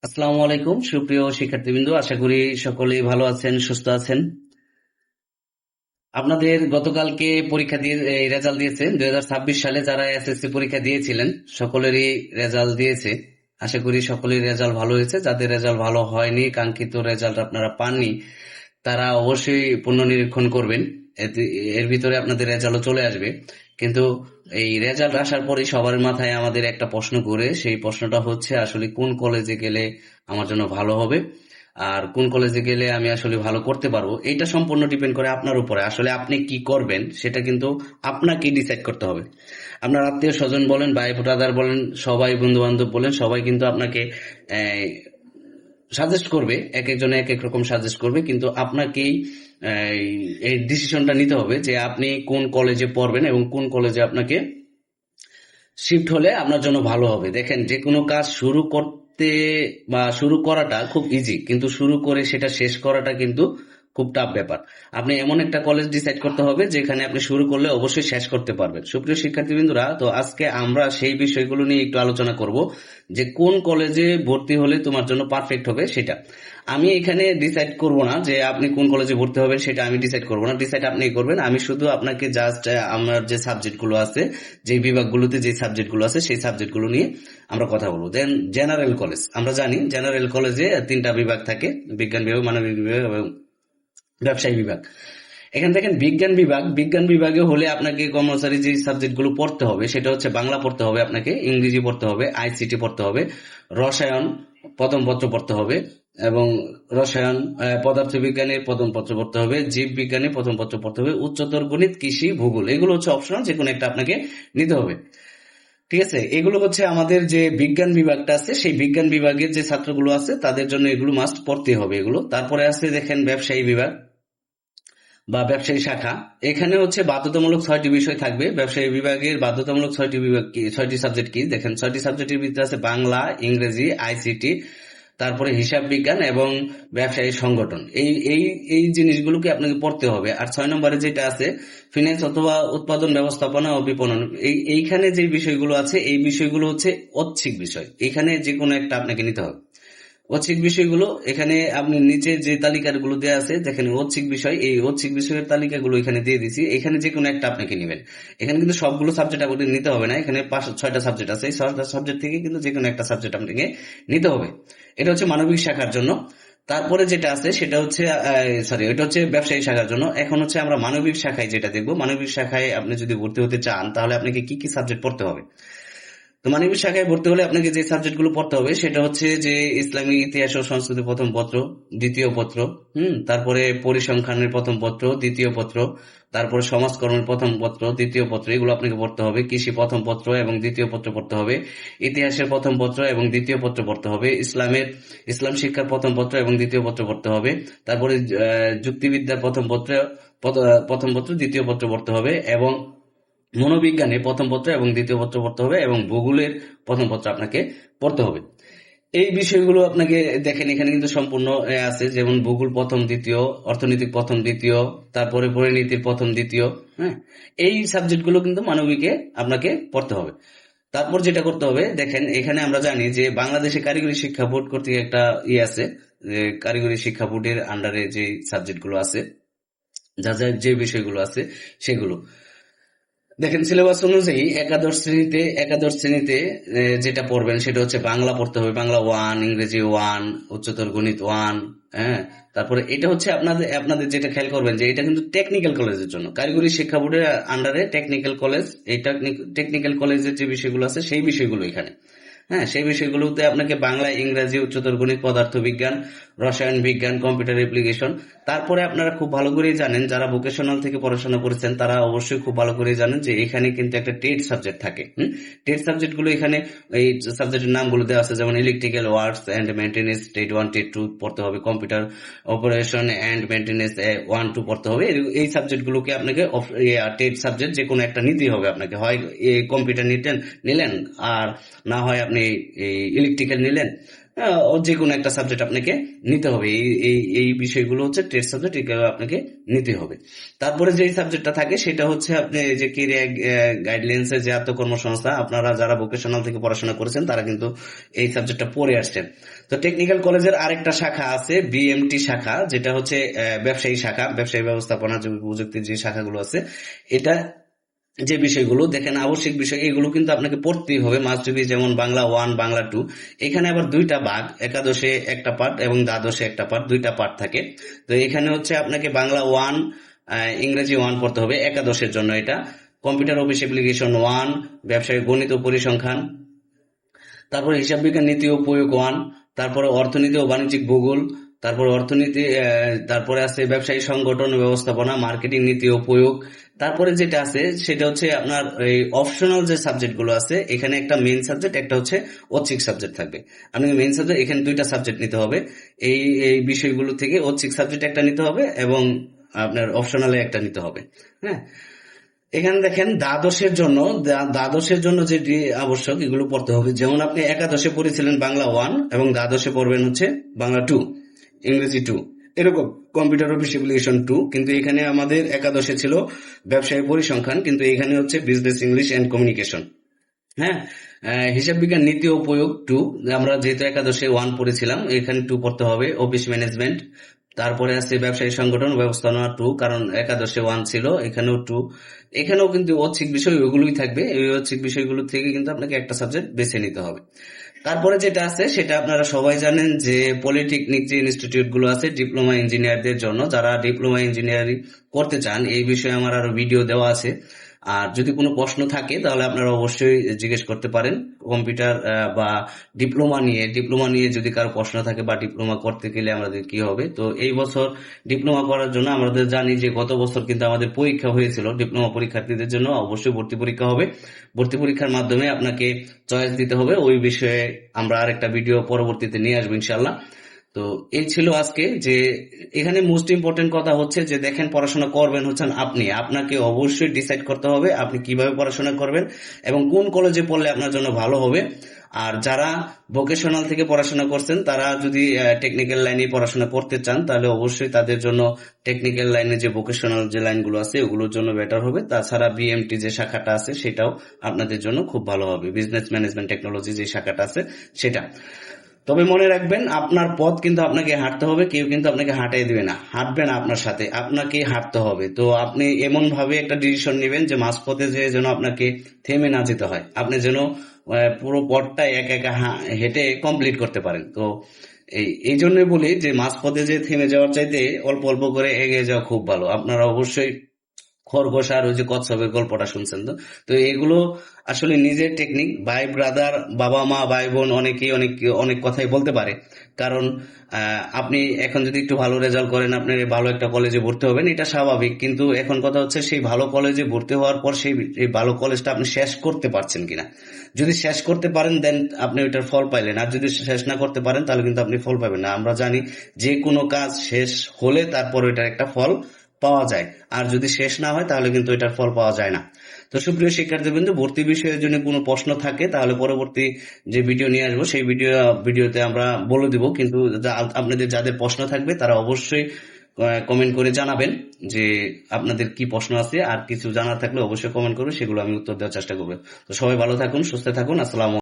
আসসালামু আলাইকুম সুপ্রিয় শিক্ষার্থীবৃন্দ, আশা করি সকলেই ভালো আছেন, সুস্থ আছেন। আপনাদের গতকালকে পরীক্ষা দিয়ে রেজাল্ট দিয়েছে। 2026 সালে যারা এসএসসি পরীক্ষা দিয়েছিলেন সকলেরই রেজাল্ট দিয়েছে। আশা করি সকলের রেজাল্ট ভালো হয়েছে। যাদের রেজাল্ট ভালো হয়নি, কাঙ্ক্ষিত রেজাল্ট আপনারা পাননি, তারা অবশ্যই পুনর্নিরীক্ষণ করবেন। এর ভিতরে আপনাদের রেজাল্টও চলে আসবে। কিন্তু এই রেজাল্ট আসার পরে সবার মাথায় আমাদের একটা প্রশ্ন ঘুরে, সেই প্রশ্নটা হচ্ছে আসলে কোন কলেজে গেলে আমার জন্য ভালো হবে আর কোন কলেজে গেলে আমি আসলে ভালো করতে পারবো। এটা সম্পূর্ণ ডিপেন্ড করে আপনার উপরে। আসলে আপনি কি করবেন সেটা কিন্তু আপনাকে ডিসাইড করতে হবে। আপনার আত্মীয় স্বজন বলেন, ভাই ব্রাদার বলেন, সবাই বন্ধু বান্ধব বলেন, সবাই কিন্তু আপনাকে সাজেস্ট করবে, এক একজনে এক এক রকম সাজেস্ট করবে, কিন্তু আপনাকেই এই ডিসিশনটা নিতে হবে যে আপনি কোন কলেজে পড়বেন এবং কোন কলেজে আপনাকে শিফট হলে আপনার জন্য ভালো হবে। দেখেন, যে কোনো কাজ শুরু করতে বা শুরু করাটা খুব ইজি, কিন্তু শুরু করে সেটা শেষ করাটা কিন্তু খুব টাফ ব্যাপার। আপনি এমন একটা কলেজ ডিসাইড করতে হবে যেখানে আপনি শুরু করলে অবশ্যই শেষ করতে পারবেন। সুপ্রিয় শিক্ষার্থীবৃন্দরা, তো আজকে আমরা সেই বিষয়গুলো নিয়ে একটু আলোচনা করব যে কোন কলেজে ভর্তি হলে তোমার জন্য পারফেক্ট হবে সেটা। আমি এখানে ডিসাইড করব না যে আপনি কোন কলেজে ভর্তি হবেন, সেটা আমি ডিসাইড করব না, ডিসাইড আপনি করবেন। আমি শুধু আপনাকে জাস্ট আমার যে সাবজেক্টগুলো আছে, যে বিভাগগুলোতে যে সাবজেক্টগুলো আছে, সেই সাবজেক্টগুলো নিয়ে আমরা কথা বলবো। দেন জেনারেল কলেজ, আমরা জানি জেনারেল কলেজে তিনটা বিভাগ থাকে: বিজ্ঞান বিভাগ, মানবিক বিভাগ এবং ব্যবসায়ী বিভাগ। এখানে দেখেন বিজ্ঞান বিভাগ, বিজ্ঞান বিভাগে হলে আপনাকে কম্পালসারি যে সাবজেক্টগুলো পড়তে হবে সেটা হচ্ছে বাংলা পড়তে হবে, আপনাকে ইংরেজি পড়তে হবে, আইসিটি পড়তে হবে, রসায়ন প্রথম পত্র পড়তে হবে এবং রসায়ন পদার্থবিজ্ঞানের প্রথম পত্র পড়তে হবে, জীব বিজ্ঞানের প্রথম পত্র পড়তে হবে, উচ্চতর গণিত, কৃষি, ভূগোল, এগুলো হচ্ছে অপশনাল, যে কোনো একটা আপনাকে নিতে হবে। ঠিক আছে, এগুলো হচ্ছে আমাদের যে বিজ্ঞান বিভাগটা আছে, সেই বিজ্ঞান বিভাগের যে ছাত্রগুলো আছে তাদের জন্য এগুলো মাস্ট পড়তে হবে এগুলো। তারপরে আছে দেখেন ব্যবসায়ী বিভাগ বা ব্যবসায়ী শাখা। এখানে হচ্ছে বাধ্যতামূলক 6টি বিষয় থাকবে। ব্যবসায়ী বিভাগের বাধ্যতামূলক 6টি বিভাগ কি, 6টি সাবজেক্ট কি দেখেন, 6টি সাবজেক্টের ভিতরে আছে বাংলা, ইংরেজি, আইসিটি, তারপরে হিসাব বিজ্ঞান এবং ব্যবসায়ী সংগঠন। এই এই এই জিনিসগুলোকে আপনাকে পড়তে হবে। আর 6 নম্বরে যেটা আছে ফিনান্স অথবা উৎপাদন ব্যবস্থাপনা ও বিপণন, এইখানে যে বিষয়গুলো আছে এই বিষয়গুলো হচ্ছে ঐচ্ছিক বিষয়। এখানে যে কোনো একটা আপনাকে নিতে হবে। ঐচ্ছিক বিষয়গুলো এখানে আপনি নিচে যে তালিকাগুলো দেওয়া আছে দেখেন, ঐচ্ছিক বিষয়, এই ঐচ্ছিক বিষয়ের তালিকাগুলো এখানে দিয়ে দিছি। এখানে যে কোনো একটা আপনাকে নেবেন। এখানে কিন্তু সবগুলো সাবজেক্ট আপনাকে নিতে হবে না, এখানে 6টা সাবজেক্ট আছে, এই 6টা সাবজেক্ট থেকে কিন্তু যে কোনো একটা সাবজেক্ট আপনাকে নিতে হবে। এটা হচ্ছে মানবিক শাখার জন্য। তারপরে যেটা আছে সেটা হচ্ছে এটা হচ্ছে ব্যবসায়ী শাখার জন্য। এখন হচ্ছে আমরা মানবিক শাখায় যেটা দেখবো। মানবিক শাখায় আপনি যদি ভর্তি হতে চান তাহলে আপনাকে কি কি সাবজেক্ট পড়তে হবে। তো মানবিক শাখায় ভর্তি হলে আপনাকে যে সাবজেক্টগুলো পড়তে হবে সেটা হচ্ছে যে ইসলামিক ইতিহাস ও সংস্কৃতি প্রথম পত্র, দ্বিতীয় পত্র, তারপরে পরিসংখ্যানের প্রথম পত্র, দ্বিতীয় পত্র, তারপরে সমাজকর্মের প্রথম পত্র, দ্বিতীয় পত্র, এগুলো আপনাকে পড়তে হবে। কৃষি প্রথম পত্র এবং দ্বিতীয় পত্র পড়তে হবে। ইতিহাসের প্রথম পত্র এবং দ্বিতীয় পত্র পড়তে হবে। ইসলাম শিক্ষার প্রথম পত্র এবং দ্বিতীয় পত্র পড়তে হবে। তারপরে যুক্তিবিদ্যার প্রথম পত্র, দ্বিতীয় পত্র পড়তে হবে এবং মনোবিজ্ঞানে প্রথম পত্র এবং দ্বিতীয় পত্র পড়তে হবে এবং ভূগোলের প্রথম পত্র আপনাকে পড়তে হবে। এই বিষয়গুলো আপনাকে দেখেন এখানে কিন্তু সম্পূর্ণ আছে, যেমন ভূগোল প্রথম দ্বিতীয়, অর্থনৈতিক প্রথম দ্বিতীয়, তারপরে পরিনীতির প্রথম দ্বিতীয়। হ্যাঁ, এই সাবজেক্টগুলো কিন্তু মানবিকে আপনাকে পড়তে হবে। তারপর যেটা করতে হবে দেখেন, এখানে আমরা জানি যে বাংলাদেশে কারিগরি শিক্ষা বোর্ড কর্তৃক একটা আছে, যে কারিগরি শিক্ষা বোর্ডের আন্ডারে যে সাবজেক্টগুলো আছে, যা যা যে বিষয়গুলো আছে সেগুলো দেখেন। সিলেবাস অনুযায়ী একাদশ শ্রেণীতে যেটা পড়বেন সেটা হচ্ছে বাংলা পড়তে হবে, বাংলা 1, ইংরেজি 1, উচ্চতর গণিত 1। হ্যাঁ, তারপরে এটা হচ্ছে আপনাদের যেটা খেয়াল করবেন যে এটা কিন্তু টেকনিক্যাল কলেজের জন্য, কারিগরি শিক্ষা বোর্ডের আন্ডারে টেকনিক্যাল কলেজ। এই টেকনিক্যাল কলেজের যে বিষয়গুলো আছে সেই বিষয়গুলো এখানে। হ্যাঁ, সেই বিষয়গুলোতে আপনাকে বাংলা, ইংরেজি, উচ্চতর গণিত, পদার্থ বিজ্ঞান, রসায়ন বিজ্ঞান, কম্পিউটার অ্যাপ্লিকেশন। তারপরে আপনারা খুব ভালো করেই জানেন, যারা ভোকেশনাল থেকে পড়াশোনা করেছেন তারা অবশ্যই খুব ভালো করেই জানেন যে এখানে কিন্তু একটা টেট সাবজেক্ট থাকে। টেট সাবজেক্ট গুলো এখানে, এই সাবজেক্টের নামগুলো দেওয়া আছে, যেমন ইলেকট্রিক্যাল ওয়ার্কস এন্ড মেনটেন্যান্স টেট 1, টেট 2 পড়তে হবে, কম্পিউটার অপারেশন এন্ড মেনটেন্যান্স 1, 2 পড়তে হবে। এই সাবজেক্ট গুলোকে আপনাকে টেট সাবজেক্ট যে কোনো একটা নিতেই হবে আপনাকে। হয় কম্পিউটার নিলেন, আর না হয় আপনি আপনি ইলেকট্রিক্যাল নিলেন, যে কোনো একটা সাবজেক্ট আপনাকে নিতে হবে। এই বিষয়গুলো হচ্ছে ট্রেড সাবজেক্ট, এগুলো আপনাকে নিতে হবে। তারপরে যে সাবজেক্টটা থাকে সেটা হচ্ছে আপনি যে কেরিয়ার গাইডলাইন্স এর যে আত্মকর্মসংস্থা, আপনারা যারা ভোকেশনাল থেকে পড়াশোনা করেছেন তারা কিন্তু এই সাবজেক্টটা পড়ে আসছেন। তো টেকনিক্যাল কলেজের আরেকটা শাখা আছে বিএমটি শাখা, যেটা হচ্ছে ব্যবসায়ী শাখা, ব্যবসায়ী ব্যবস্থাপনা প্রযুক্তির যে শাখাগুলো আছে, এটা যে বিষয়গুলো দেখেন আবশ্যিক বিষয় এগুলো কিন্তু আপনাকে পড়তেই হবে, মাস্ট বি। যেমন বাংলা 1, বাংলা 2, এখানে আবার দুইটা ভাগ, একাদশে একটা পার্ট এবং দ্বাদশে একটা পার্ট, দুইটা পার্ট থাকে। তো এখানে হচ্ছে আপনাকে বাংলা 1, ইংরেজি 1 পড়তে হবে একাদশের জন্য। এটা কম্পিউটার অফিস অ্যাপ্লিকেশন 1, ব্যবসায়ী গণিত ও পরিসংখ্যান, তারপরে হিসাব বিজ্ঞান নীতি ও প্রয়োগ 1, তারপরে অর্থনীতি ও বাণিজ্যিক ভূগোল, তারপরে অর্থনীতি, তারপরে আছে ব্যবসায়ী সংগঠন ও ব্যবস্থাপনা, মার্কেটিং নীতি ও প্রয়োগ। তারপরে যেটা আছে সেটা হচ্ছে আপনার এই অপশনাল যে সাবজেক্ট গুলো আছে, এখানে একটা মেইন সাবজেক্ট, একটা হচ্ছে ঐচ্ছিক সাবজেক্ট থাকবে। আপনাকে মেইন সাবজেক্ট এখানে দুইটা সাবজেক্ট নিতে হবে। এই এই বিষয়গুলো থেকে ঐচ্ছিক সাবজেক্ট একটা নিতে হবে এবং আপনার অপশনালে একটা নিতে হবে। হ্যাঁ, এখানে দেখেন দ্বাদশের জন্য যেটি আবশ্যক এগুলো পড়তে হবে। যেমন আপনি একাদশে পড়েছিলেন বাংলা 1 এবং দ্বাদশে পড়বেন হচ্ছে বাংলা 2, ইংরেজি 2, এরকম কম্পিউটার অফিস অ্যাপ্লিকেশন 2। কিন্তু এখানে আমাদের একাদশে ছিল ব্যবসায়ী পরিসংখ্যান, কিন্তু এখানে হচ্ছে বিজনেস ইংলিশ এন্ড কমিউনিকেশন। হ্যাঁ, হিসাব বিজ্ঞান নীতি ও প্রয়োগ 2, আমরা যেহেতু একাদশে 1 পড়েছিলাম, এখানে 2 পড়তে হবে। অফিস ম্যানেজমেন্ট, তারপরে আছে ব্যবসায়ী সংগঠন ব্যবস্থাপনা 2, কারণ একাদশে 1 ছিল, এখানেও 2। এখানেও কিন্তু ঐচ্ছিক বিষয় ওইগুলোই থাকবে, এই ঐচ্ছিক বিষয়গুলো থেকে কিন্তু আপনাকে একটা সাবজেক্ট বেছে নিতে হবে। তারপরে যেটা আছে সেটা আপনারা সবাই জানেন যে পলিটেকনিক যে ইনস্টিটিউট গুলো আছে ডিপ্লোমা ইঞ্জিনিয়ারদের জন্য, যারা ডিপ্লোমা ইঞ্জিনিয়ারিং করতে চান, এই বিষয়ে আমার আরো ভিডিও দেওয়া আছে। আর যদি কোনো প্রশ্ন থাকে তাহলে আপনারা অবশ্যই জিজ্ঞেস করতে পারেন। কম্পিউটার বা ডিপ্লোমা নিয়ে যদি কারো প্রশ্ন থাকে বা ডিপ্লোমা করতে গেলে আমাদের কি হবে, তো এই বছর ডিপ্লোমা করার জন্য আমাদের জানি যে গত বছর কিন্তু আমাদের পরীক্ষা হয়েছিল। ডিপ্লোমা পরীক্ষার্থীদের জন্য অবশ্যই ভর্তি পরীক্ষা হবে। ভর্তি পরীক্ষার মাধ্যমে আপনাকে চয়েস দিতে হবে। ওই বিষয়ে আমরা আরেকটা ভিডিও পরবর্তীতে নিয়ে আসবো ইনশাল্লাহ। তো এই ছিল আজকে, যে এখানে মোস্ট ইম্পর্টেন্ট কথা হচ্ছে যে দেখেন পড়াশোনা করবেন হচ্ছেন আপনি, আপনাকে অবশ্যই ডিসাইড করতে হবে আপনি কিভাবে পড়াশোনা করবেন এবং কোন কলেজে পড়লে আপনার জন্য ভালো হবে। আর যারা ভোকেশনাল থেকে পড়াশোনা করছেন, তারা যদি টেকনিক্যাল লাইনে পড়াশোনা করতে চান, তাহলে অবশ্যই তাদের জন্য টেকনিক্যাল লাইনে যে ভোকেশনাল যে লাইনগুলো আছে ওগুলোর জন্য বেটার হবে। তাছাড়া বিএমটি যে শাখাটা আছে সেটাও আপনাদের জন্য খুব ভালো হবে, বিজনেস ম্যানেজমেন্ট টেকনোলজি যে শাখাটা আছে সেটা। তবে মনে রাখবেন আপনার পথ কিন্তু আপনাকে হাঁটতে হবে, কেউ কিন্তু আপনাকে হাঁটাই দিবে না, হাঁটবে না আপনার সাথে, আপনাকে হাঁটতে হবে। তো আপনি এমন ভাবে একটা ডিসিশন নেবেন যে মাঝপথে যেন আপনাকে থেমে না যেতে হয়, আপনি যেন পুরো পথটা একা একা হেঁটে কমপ্লিট করতে পারেন। তো এই জন্যই বলি যে মাঝপথে যে থেমে যাওয়ার চাইতে অল্প অল্প করে এগিয়ে যাওয়া খুব ভালো। আপনারা অবশ্যই খরগোশ আর ওই যে কচ্ছপের গল্পটা শুনছেন, তো তো এগুলো আসলে নিজের টেকনিক। ভাই ব্রাদার, বাবা মা, ভাই বোন অনেকেই অনেক অনেক কথাই বলতে পারে, কারণ আপনি এখন যদি একটু ভালো রেজাল্ট করেন আপনি ভালো একটা কলেজে ভর্তি হবেন, এটা স্বাভাবিক। কিন্তু এখন কথা হচ্ছে সেই ভালো কলেজে ভর্তি হওয়ার পর সেই ভালো কলেজটা আপনি শেষ করতে পারছেন কিনা। যদি শেষ করতে পারেন দেন আপনি ওইটার ফল পাইলেন, আর যদি শেষ না করতে পারেন তাহলে কিন্তু আপনি ফল পাবেন না। আমরা জানি যে কোনো কাজ শেষ হলে তারপর ওইটার একটা ফল পাওয়া যায়, আর যদি শেষ না হয় তাহলে কিন্তু এটার ফল পাওয়া যায় না। তো সুপ্রিয় শিক্ষার্থীবৃন্দ, ভর্তি বিষয়ের জন্য কোনো প্রশ্ন থাকে তাহলে পরবর্তী যে ভিডিও নিয়ে আসবো সেই ভিডিওতে আমরা বলে দিব। কিন্তু আপনাদের যাদের প্রশ্ন থাকবে তারা অবশ্যই কমেন্ট করে জানাবেন যে আপনাদের কি প্রশ্ন আছে, আর কিছু জানার থাকলে অবশ্যই কমেন্ট করবে, সেগুলো আমি উত্তর দেওয়ার চেষ্টা করবো। তো সবাই ভালো থাকুন, সুস্থ থাকুন, আসসালামু